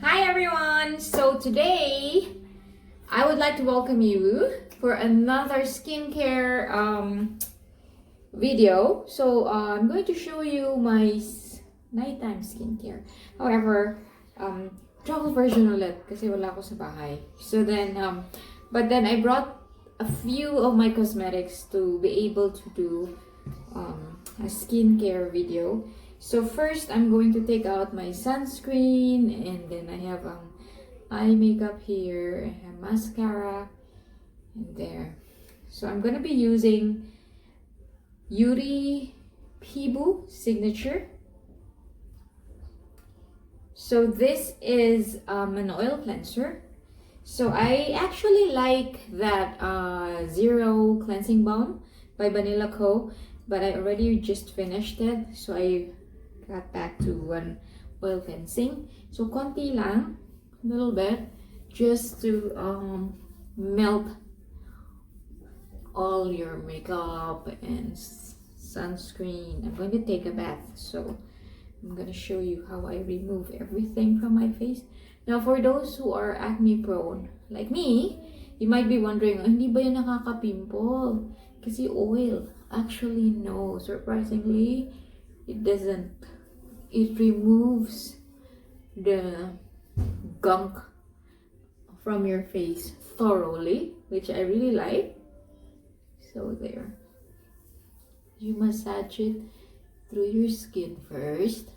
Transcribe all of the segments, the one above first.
Hi everyone! So today, I would like to welcome you for another skincare video. So I'm going to show you my nighttime skincare. However, travel version ulit kasi wala ako sa bahay. So then, but then I brought a few of my cosmetics to be able to do a skincare video. So first, I'm going to take out my sunscreen, and then I have eye makeup here, I have mascara, and there. So I'm gonna be using Yuri Pibu Signature. So this is an oil cleanser. So I actually like that Zero Cleansing Balm by Vanilla Co. But I already just finished it. So I got back to one oil cleansing. So konti lang, a little bit, just to melt all your makeup and sunscreen. I'm going to take a bath, so I'm going to show you how I remove everything from my face. Now, for those who are acne prone, like me, you might be wondering, hindi ba yan nakaka-pimple? Kasi oil. Actually, no. Surprisingly, it doesn't. It removes the gunk from your face thoroughly, which I really like. So there. You massage it through your skin first.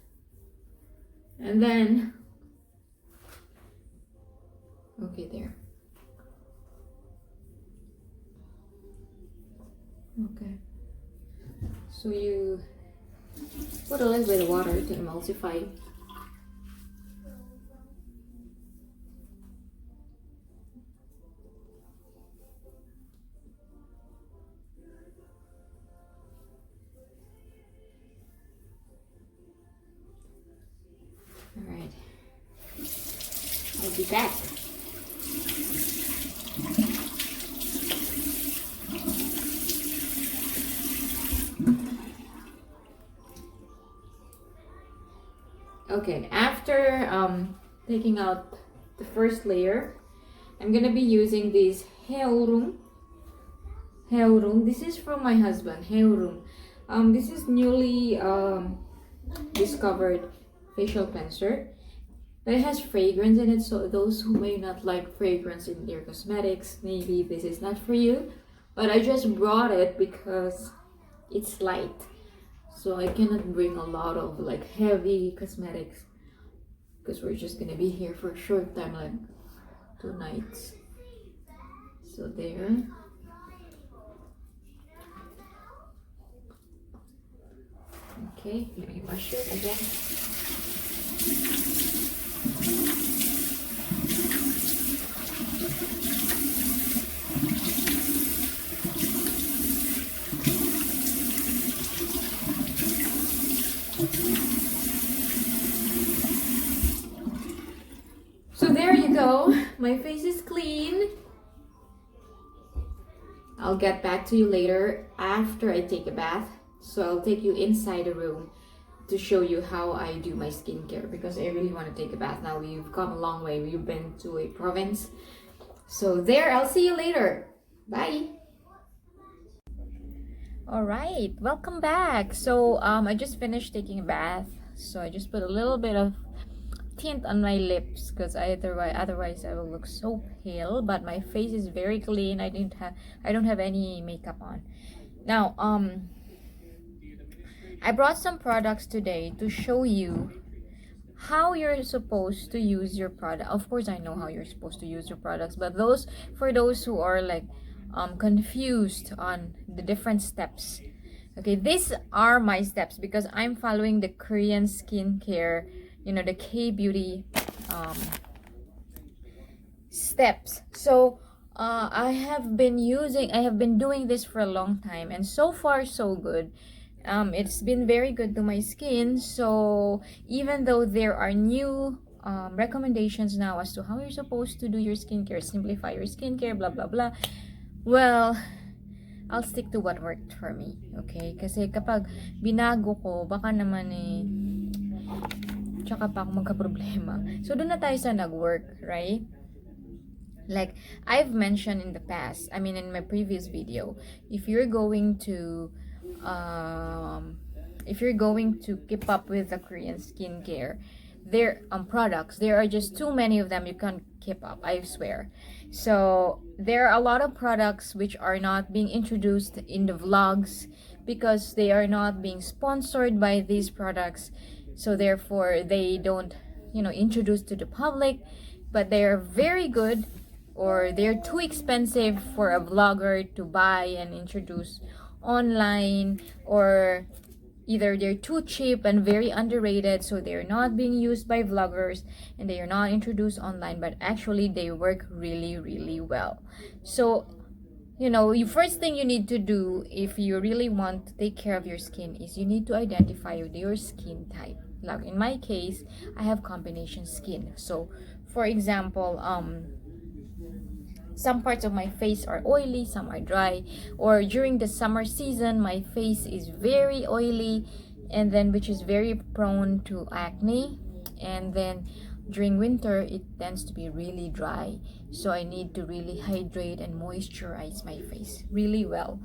And then, okay, there. Okay. So you put a little bit of water to emulsify. All right. I'll be back. Okay, after taking out the first layer, I'm gonna be using this Haeurum. This is from my husband, Haeurum. This is newly discovered facial cleanser. But it has fragrance in it, so those who may not like fragrance in their cosmetics, maybe this is not for you. But I just brought it because it's light. So I cannot bring a lot of like heavy cosmetics because we're just gonna be here for a short time, like 2 nights. So there. Okay, let me wash it again. So there you go. My face is clean. I'll get back to you later after I take a bath. So I'll take you inside the room to show you how I do my skincare because I really want to take a bath now. We've come a long way. We've been to a province. So there, I'll see you later. Bye. All right, welcome back. So I just finished taking a bath. So I just put a little bit of tint on my lips because otherwise I will look so pale. But my face is very clean. I don't have any makeup on. Now I brought some products today to show you how you're supposed to use your product. Of course, I know how you're supposed to use your products, but for those who are like confused on the different steps. Okay, these are my steps because I'm following the Korean skincare, the K-beauty steps. So I have been doing this for a long time, and so far so good. It's been very good to my skin. So even though there are new recommendations now as to how you're supposed to do your skincare, simplify your skincare, blah blah blah, well, I'll stick to what worked for me, okay? Kasi kapag binago ko, baka naman tsaka pa ako magka-problema. So, doon na tayo sa nag-work, right? Like, I've mentioned in the past, I mean, in my previous video, if you're going to keep up with the Korean skincare, their products, there are just too many of them, you can't keep up, I swear. So there are a lot of products which are not being introduced in the vlogs because they are not being sponsored by these products, so therefore they don't, you know, introduce to the public, but they are very good, or they're too expensive for a vlogger to buy and introduce online, or either they're too cheap and very underrated, so they're not being used by vloggers and they are not introduced online, but actually they work really, really well. So, you know, the first thing you need to do if you really want to take care of your skin is you need to identify your skin type. Like in my case, I have combination skin. So, for example, some parts of my face are oily, some are dry, or during the summer season my face is very oily, and then which is very prone to acne, and then during winter it tends to be really dry, so I need to really hydrate and moisturize my face really well.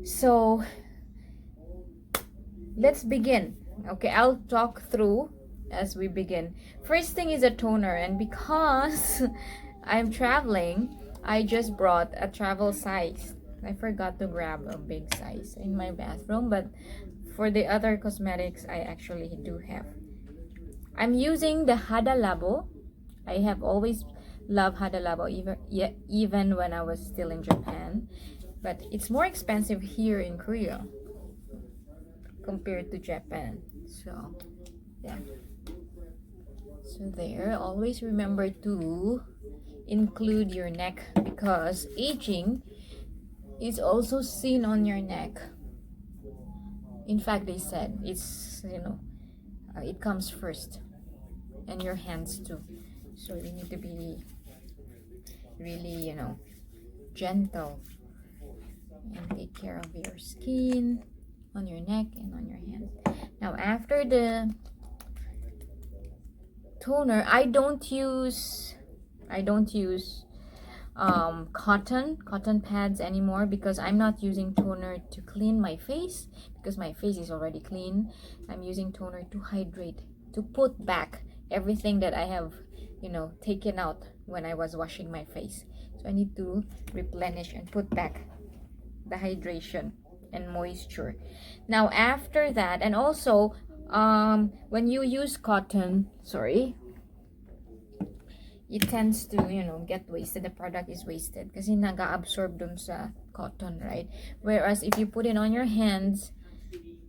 So let's begin. Okay, I'll talk through as we begin. First thing is a toner, and because I'm traveling, I just brought a travel size. I forgot to grab a big size in my bathroom, but for the other cosmetics, I actually do have. I'm using the Hada Labo. I have always loved Hada Labo, even when I was still in Japan. But it's more expensive here in Korea compared to Japan. So, yeah. So there, always remember to include your neck, because aging is also seen on your neck. In fact, they said it's, you know, it comes first, and your hands too. So you need to be really, you know, gentle and take care of your skin on your neck and on your hands. Now after the toner, I don't use cotton pads anymore, because I'm not using toner to clean my face, because my face is already clean. I'm using toner to hydrate, to put back everything that I have, you know, taken out when I was washing my face. So I need to replenish and put back the hydration and moisture. Now after that, and also when you use cotton, it tends to, you know, get wasted. The product is wasted kasi naga-absorb dun sa cotton, right? Whereas if you put it on your hands,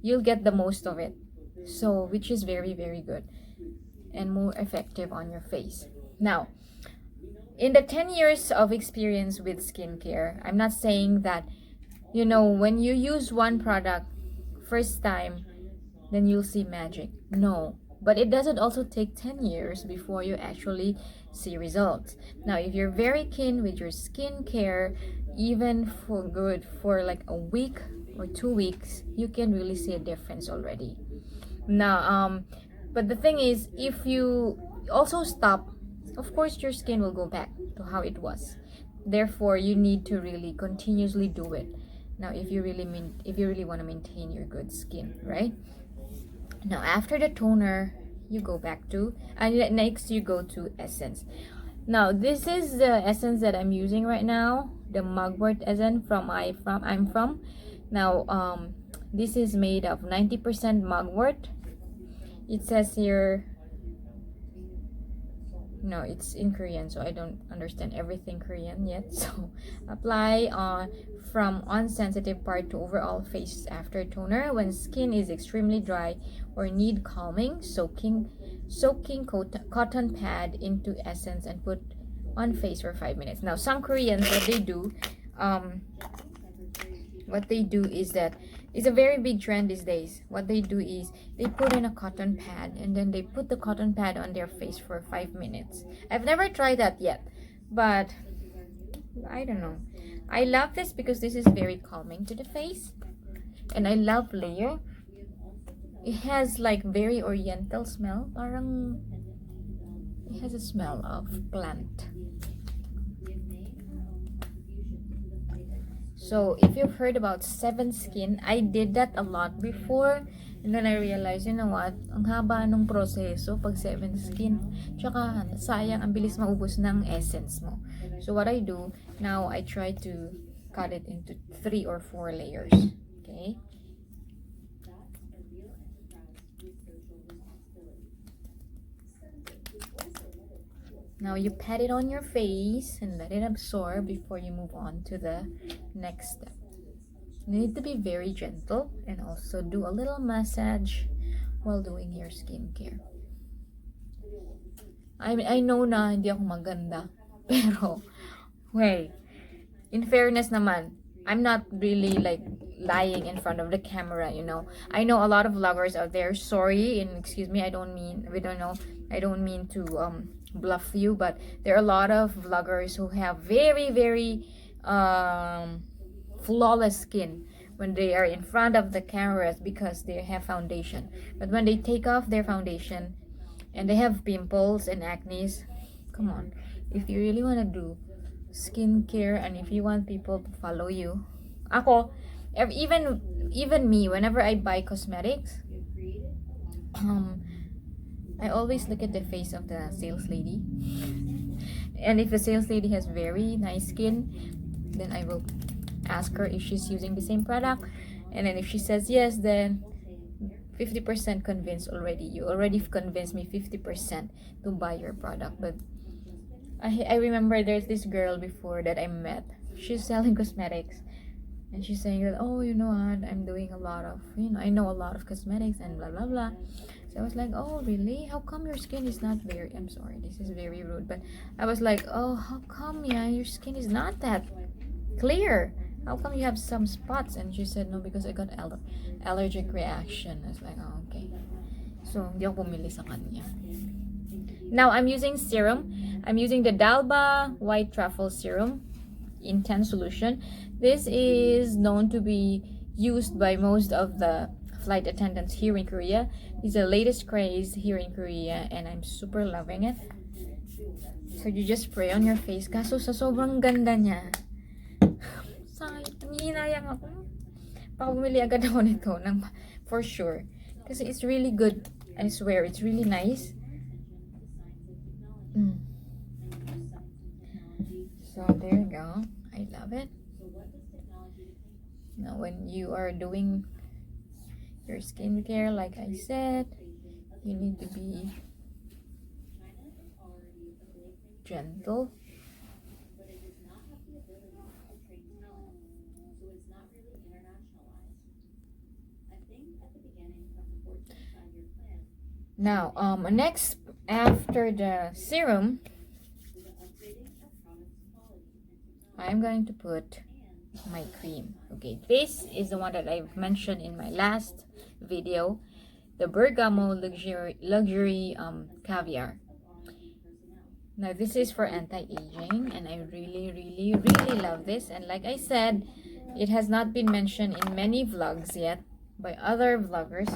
you'll get the most of it. So, which is very, very good and more effective on your face. Now, in the 10 years of experience with skincare, I'm not saying that, you know, when you use one product first time, then you'll see magic. No. But it doesn't also take 10 years before you actually see results. Now, if you're very keen with your skincare, even for like a week or 2 weeks, you can really see a difference already. Now, but the thing is, if you also stop, of course your skin will go back to how it was. Therefore, you need to really continuously do it. Now, if you really want to maintain your good skin, right? Now after the toner, you go back to, and next you go to essence. Now this is the essence that I'm using right now, the Mugwort essence I'm from. Now this is made of 90% Mugwort. It says here, no, it's in Korean, so I don't understand everything Korean yet. So apply from unsensitive part to overall face after toner. When skin is extremely dry or need calming, soaking cotton pad into essence and put on face for 5 minutes. Now some Koreans, what they do is that it's a very big trend these days. What they do is they put in a cotton pad, and then they put the cotton pad on their face for 5 minutes. I've never tried that yet, but I don't know. I love this because this is very calming to the face, and I love layer. It has like very oriental smell. Parang it has a smell of plant. So if you've heard about 7 Skin, I did that a lot before. And then I realized, you know what? Ang haba nung proseso pag 7 Skin. Tsaka sayang, ang bilis maubos ng essence mo. So what I do, now I try to cut it into 3 or 4 layers. Okay? Now you pat it on your face and let it absorb before you move on to the next step. You need to be very gentle and also do a little massage while doing your skincare. I know na hindi ako maganda, pero wait, in fairness naman, I'm not really like lying in front of the camera, you know. I know a lot of vloggers out there. Sorry, and excuse me, I don't mean to bluff you, but there are a lot of vloggers who have very flawless skin when they are in front of the cameras because they have foundation. But when they take off their foundation and they have pimples and acne, come on. If you really want to do skincare and if you want people to follow you, ako, even me, whenever I buy cosmetics, I always look at the face of the sales lady. And if the sales lady has very nice skin, then I will ask her if she's using the same product. And then if she says yes, then 50% convinced already. You already convinced me 50% to buy your product. But I remember there's this girl before that I met. She's selling cosmetics. And she's saying that, oh, you know what, I'm doing a lot of, I know a lot of cosmetics and blah, blah, blah. So I was like, oh, really? How come your skin is not very, I'm sorry, this is very rude. But I was like, oh, how come, your skin is not that clear? How come you have some spots? And she said, no, because I got allergic reaction. I was like, oh, okay. So, hindi ako pumili sa kanya. Now, I'm using serum. I'm using the Dalba White Truffle Serum in 10 solution. This is known to be used by most of the flight attendants here in Korea. It's the latest craze here in Korea and I'm super loving it. So you just spray on your face. Kaso sa sobrang ganda niya, nangihinayang ako. Baka bumili agad ako nito for sure. Kasi it's really good. I swear, it's really nice. So there you go. I love it. Now when you are doing your skincare, like I said, you need to be gentle. Now, next, after the serum, I'm going to put my cream. Okay, this is the one that I've mentioned in my last video, the Bergamo luxury caviar. Now this is for anti-aging and I really love this, and like I said, it has not been mentioned in many vlogs yet by other vloggers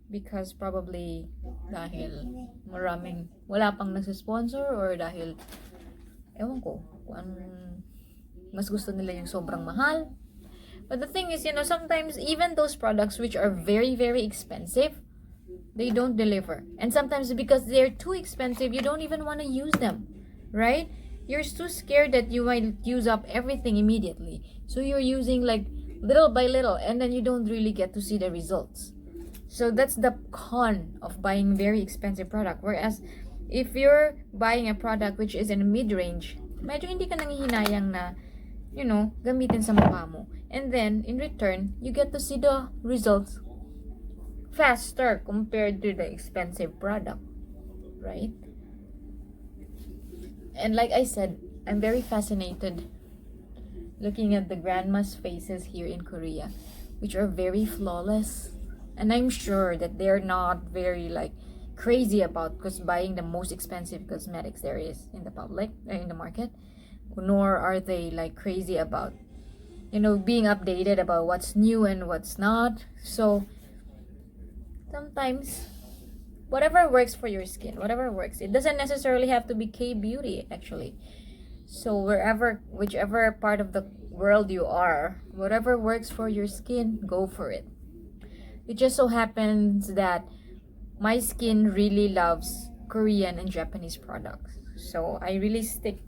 because probably dahil wala pang nagsisponsor or dahil ewan ko kung mas gusto nila yung sobrang mahal. But the thing is, sometimes even those products which are very expensive, they don't deliver. And sometimes because they're too expensive, you don't even want to use them, right? You're too scared that you might use up everything immediately. So you're using like little by little and then you don't really get to see the results. So that's the con of buying very expensive product. Whereas if you're buying a product which is in mid-range, medyo hindi ka nangihinayang na gamitin sa mukha mo. And then, in return, you get to see the results faster compared to the expensive product. Right? And like I said, I'm very fascinated looking at the grandma's faces here in Korea, which are very flawless. And I'm sure that they're not very crazy about buying the most expensive cosmetics there is in the in the market. Nor are they crazy about being updated about what's new and what's not. So sometimes whatever works for your skin, whatever works. It doesn't necessarily have to be K-beauty actually. So whichever part of the world you are, whatever works for your skin, go for it. It just so happens that my skin really loves Korean and Japanese products. So I really stick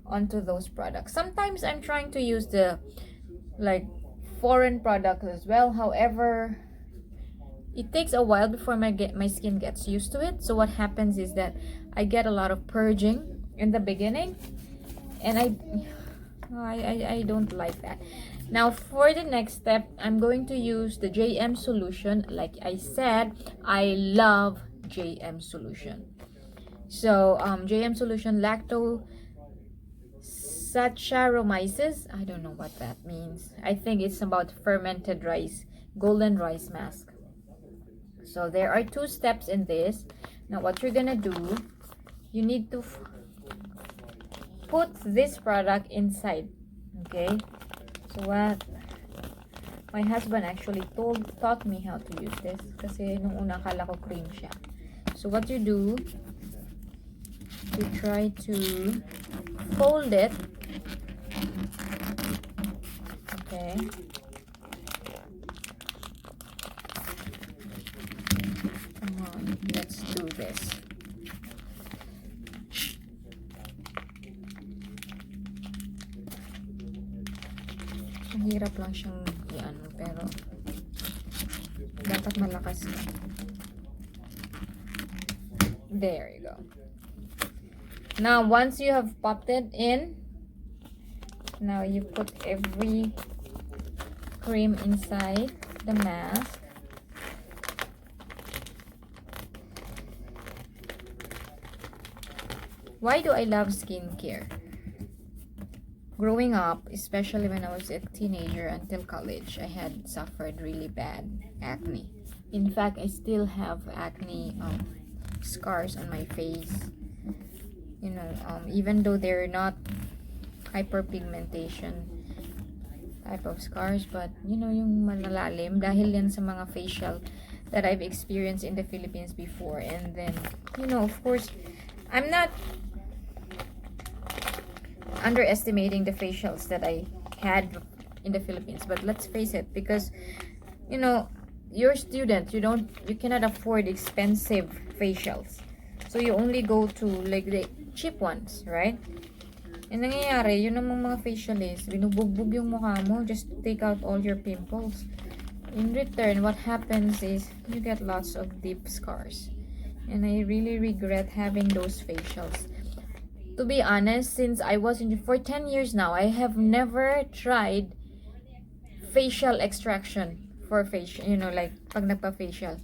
onto those products. Sometimes I'm trying to use the like foreign products as well. However, it takes a while before my skin gets used to it. So what happens is that I get a lot of purging in the beginning, and I don't like that. Now for the next step, I'm going to use the JM solution. Like I said, I love JM solution. So JM solution Lacto Saccharomyces. I don't know what that means. I think it's about fermented rice, golden rice mask. So there are 2 steps in this. Now what you're gonna do, you need to put this product inside. Okay, so what my husband actually taught me how to use this kasi nung una akala ko cream siya. So what you do, you try to fold it. Okay, come on, let's do this. Mahirap lang siyang i-ano, pero dapat malakas ka. There you go. Now once you have popped it in, now you put every cream inside the mask. Why do I love skincare? Growing up, especially when I was a teenager until college, I had suffered really bad acne. In fact, I still have acne scars on my face. You know, even though they're not hyperpigmentation type of scars, but you know, yung malalalim dahil yan sa mga facial that I've experienced in the Philippines before. And then, you know, of course, I'm not underestimating the facials that I had in the Philippines, but let's face it, because you know, you're a student, you cannot afford expensive facials, so you only go to like the cheap ones, right? And nangyayari, yun namang mga facialists, binubugbog yung mukha mo just to take out all your pimples. In return, what happens is you get lots of deep scars, and I really regret having those facials. To be honest, since I was in for 10 years now, I have never tried facial extraction for facial, you know, like pag nagpa-facial.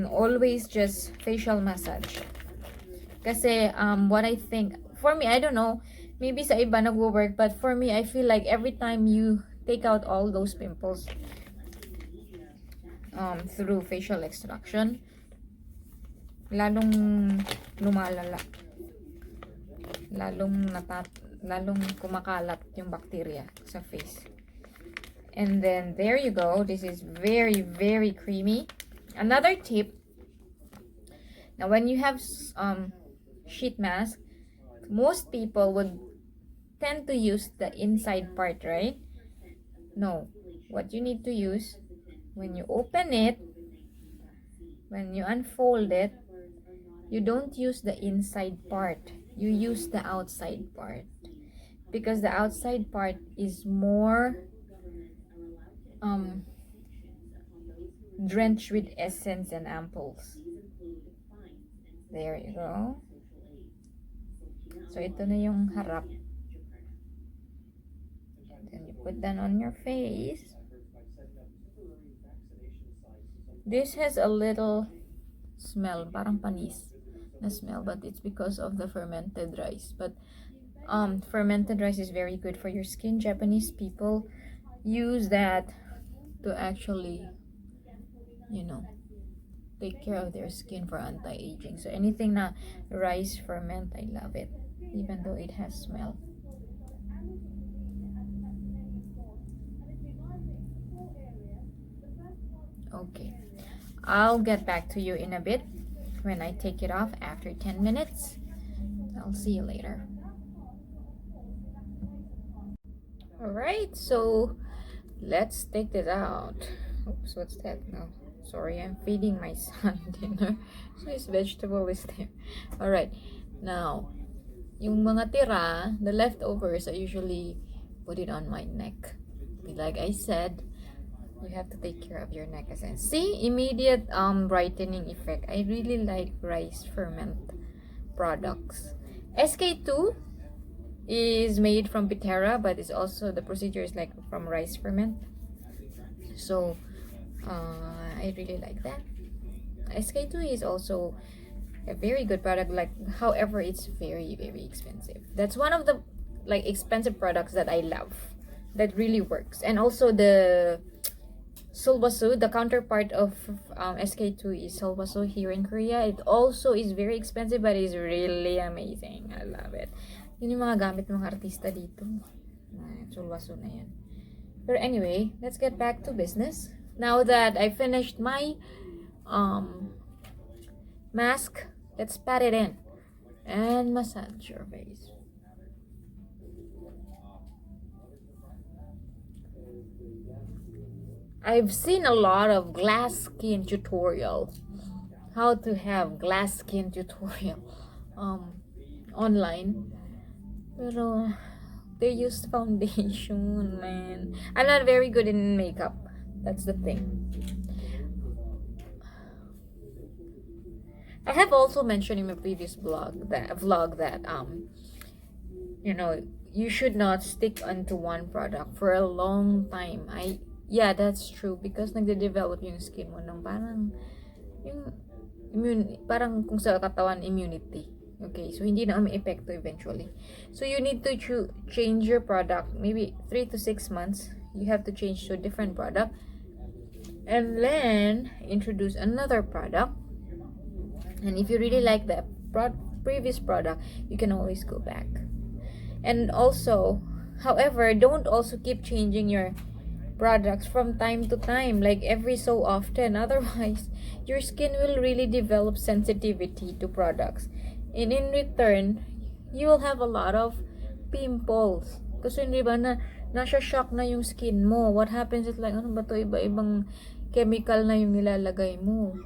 Always just facial massage. Kasi what I think, for me, I don't know, maybe sa iba nagwo-work, but for me, I feel like every time you take out all those pimples through facial extraction, lalong lumalala. Lalong kumakalat yung bacteria sa face. And then there you go. This is very, very creamy. Another tip, now when you have sheet mask, most people would tend to use the inside part, right? No, what you need to use, when you open it, when you unfold it, you don't use the inside part, you use the outside part, because the outside part is more drenched with essence and ampoules. There you go. So ito na yung harap. Then you put that on your face. This has a little smell, parang panis na smell, but it's because of the fermented rice. But fermented rice is very good for your skin. Japanese people use that to actually, you know, take care of their skin for anti-aging. So anything na rice ferment, I love it, even though it has smell. Okay, I'll get back to you in a bit when I take it off after 10 minutes. I'll see you later. Alright, so let's take this out. Oops, what's that? No, sorry, I'm feeding my son dinner. So his vegetable is there. Alright, now, yung mga tira, the leftovers, I usually put it on my neck. Like I said, you have to take care of your neck. See, immediate brightening effect. I really like rice ferment products. SK2 is made from pitera, but it's also, the procedure is like from rice ferment. So I really like that. SK2 is also a very good product, like, however, it's very expensive. That's one of the like expensive products that I love, that really works. And also the Solwasu, the counterpart of SK2 is Solwasu here in Korea. It also is very expensive, but it's really amazing. I love it. Yun yung mga gamit ng mga artista dito. Solwasu na yan. But anyway, let's get back to business. Now that I finished my mask, let's pat it in and massage your face. I've seen a lot of glass skin tutorial, how to have glass skin tutorial online, pero they use foundation, man. I'm not very good in makeup, that's the thing. I have also mentioned in my previous vlog that you know, you should not stick onto one product for a long time. Yeah, that's true, because nagde-develop yung skin mo ng parang yung parang kung sa katawan immunity. Okay, so hindi na may epekto eventually. So you need to change your product, maybe 3 to 6 months. You have to change to a different product and then introduce another product. And if you really like the previous product, you can always go back. And also, however, don't also keep changing your products from time to time, like every so often. Otherwise, your skin will really develop sensitivity to products. And in return, you will have a lot of pimples. Kasi hindi ba nasa-shock na yung skin mo. What happens is like, ano ba to? Iba-ibang chemical na yung nilalagay mo.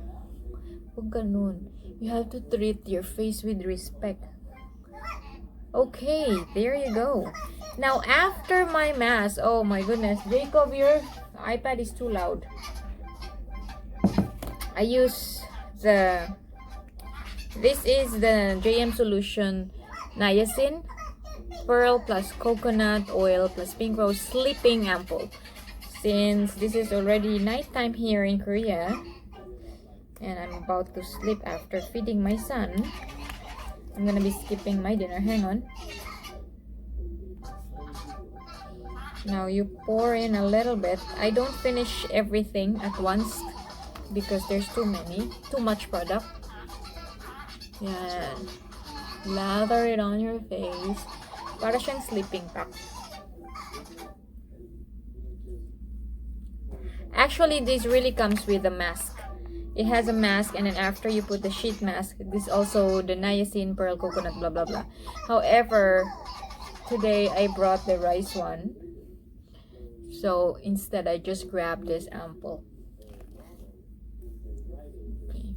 Huwag ganun. You have to treat your face with respect. Okay, there you go. Now, after my mask, oh my goodness, Jacob, your iPad is too loud. I use this is the JM Solution Niacin Pearl plus coconut oil plus pink rose sleeping ampoule. Since this is already nighttime here in Korea, and I'm about to sleep after feeding my son, I'm gonna be skipping my dinner. Hang on. Now you pour in a little bit. I don't finish everything at once because there's too much product. Yan. Lather it on your face. Para siyang sleeping pack. Actually, this really comes with a mask. It has a mask, and then after you put the sheet mask, this also the niacin, pearl, coconut, blah blah blah. However, today I brought the rice one. So instead, I just grabbed this ampoule. Okay.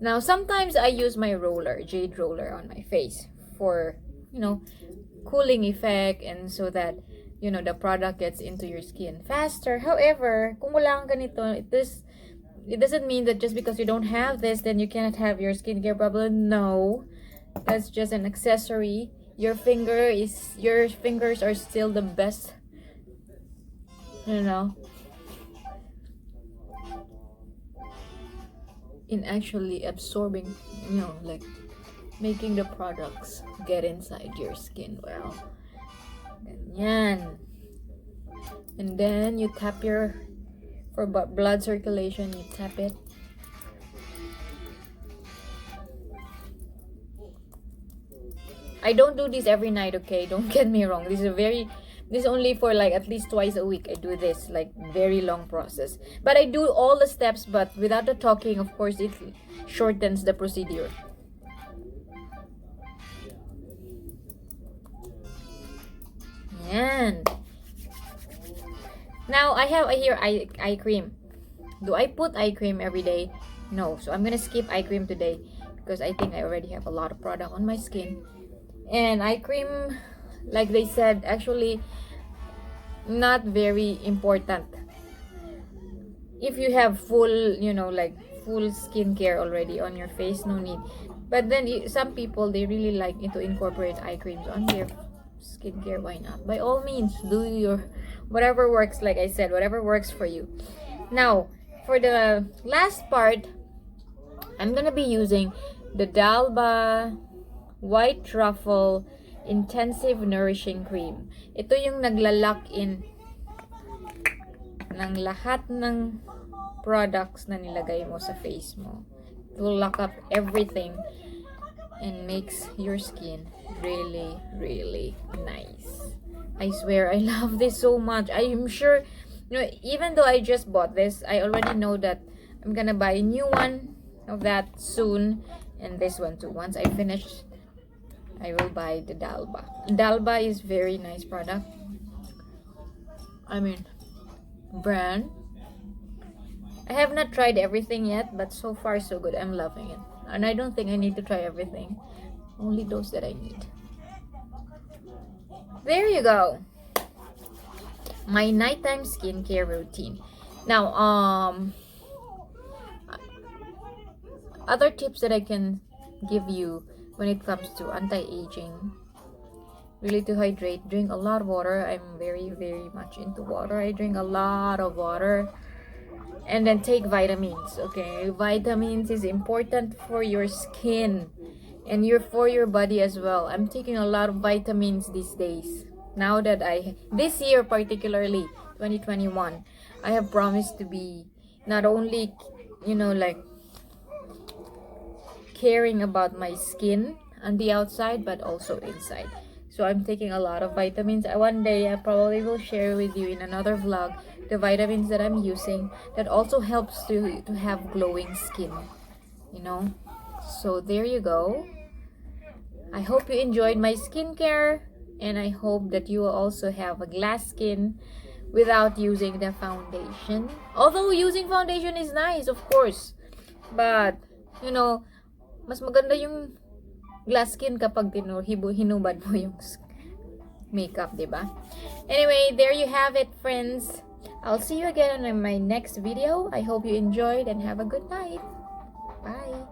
Now, sometimes I use my roller, jade roller, on my face for, you know, cooling effect, and so that, you know, the product gets into your skin faster. However, kung wala kang ganito, it doesn't mean that just because you don't have this, then you cannot have your skincare problem. No, that's just an accessory. Your fingers are still the best, you know, in actually absorbing, you know, like making the products get inside your skin well. Ganyan. And then you tap for blood circulation, you tap it. I don't do this every night, okay? Don't get me wrong. This is a very This is only for like at least twice a week. I do this, like very long process. But I do all the steps, but without the talking, of course, it shortens the procedure. And now I have here eye cream. Do I put eye cream every day? No. So I'm gonna skip eye cream today because I think I already have a lot of product on my skin. And eye cream, like they said, actually not very important. If you have full, you know, like full skincare already on your face, no need. But then some people, they really like to incorporate eye creams on their skincare. Why not? By all means, do your whatever works. Like I said, whatever works for you. Now for the last part, I'm gonna be using the Dalba White Truffle Intensive Nourishing Cream. Ito yung nagla-lock in ng lahat ng products na nilagay mo sa face mo. It will lock up everything and makes your skin really, really nice. I swear, I love this so much. I am sure, you know, even though I just bought this, I already know that I'm gonna buy a new one of that soon, and this one too. Once I finish, I will buy the Dalba. Dalba is very nice product. I mean, brand. I have not tried everything yet, but so far so good. I'm loving it. And I don't think I need to try everything. Only those that I need. There you go. My nighttime skincare routine. Now, other tips that I can give you when it comes to anti-aging. Really to hydrate. Drink a lot of water. I'm very, very much into water. I drink a lot of water. And then take vitamins, okay? Vitamins is important for your skin and for your body as well. I'm taking a lot of vitamins these days. Now that this year particularly, 2021, I have promised to be not only, you know, like caring about my skin on the outside, but also inside. So I'm taking a lot of vitamins. One day I probably will share with you in another vlog the vitamins that I'm using that also helps to have glowing skin, you know. So there you go. I hope you enjoyed my skincare, and I hope that you will also have a glass skin without using the foundation. Although using foundation is nice, of course, but you know, mas maganda yung glass skin kapag hinubad mo yung makeup, diba? Anyway, there you have it, friends. I'll see you again in my next video. I hope you enjoyed and have a good night. Bye.